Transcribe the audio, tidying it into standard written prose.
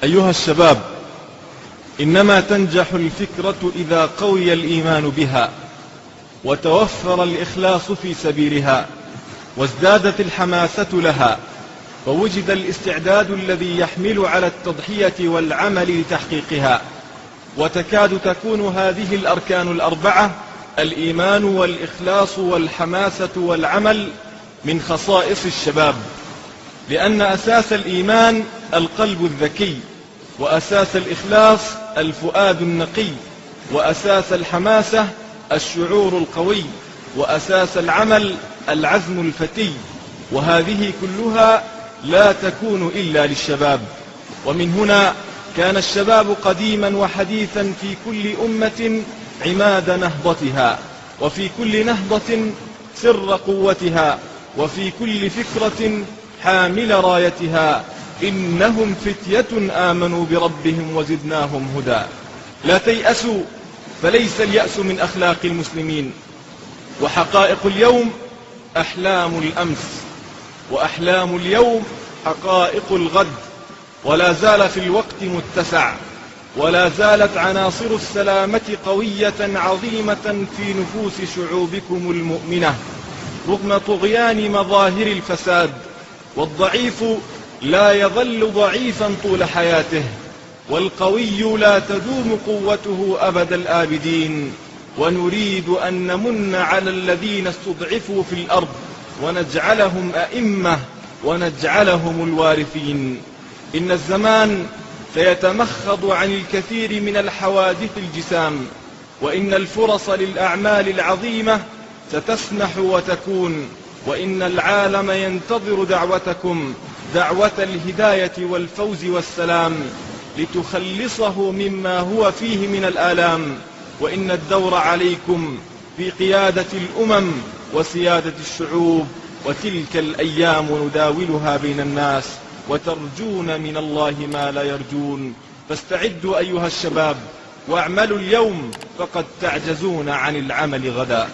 أيها الشباب، إنما تنجح الفكرة إذا قوي الإيمان بها، وتوفر الإخلاص في سبيلها، وازدادت الحماسة لها، ووجد الاستعداد الذي يحمل على التضحية والعمل لتحقيقها. وتكاد تكون هذه الأركان الأربعة، الإيمان والإخلاص والحماسة والعمل، من خصائص الشباب، لأن أساس الإيمان القلب الذكي، وأساس الإخلاص الفؤاد النقي، وأساس الحماسة الشعور القوي، وأساس العمل العزم الفتي. وهذه كلها لا تكون إلا للشباب. ومن هنا كان الشباب قديما وحديثا في كل أمة عماد نهضتها، وفي كل نهضة سر قوتها، وفي كل فكرة حامل رايتها. إنهم فتية آمنوا بربهم وزدناهم هدى. لا تيأسوا، فليس اليأس من أخلاق المسلمين. وحقائق اليوم أحلام الأمس، وأحلام اليوم حقائق الغد. ولا زال في الوقت متسع، ولا زالت عناصر السلامة قوية عظيمة في نفوس شعوبكم المؤمنة رغم طغيان مظاهر الفساد. والضعيف لا يظل ضعيفا طول حياته، والقوي لا تدوم قوته أبد الآبدين. ونريد أن نمن على الذين استضعفوا في الأرض، ونجعلهم أئمة، ونجعلهم الوارثين. إن الزمان سيتمخض عن الكثير من الحوادث الجسام، وإن الفرص للأعمال العظيمة ستسنح وتكون، وإن العالم ينتظر دعوتكم، دعوة الهداية والفوز والسلام، لتخلصه مما هو فيه من الآلام. وإن الدور عليكم في قيادة الأمم وسيادة الشعوب، وتلك الأيام نداولها بين الناس، وترجون من الله ما لا يرجون. فاستعدوا أيها الشباب، واعملوا اليوم، فقد تعجزون عن العمل غدا.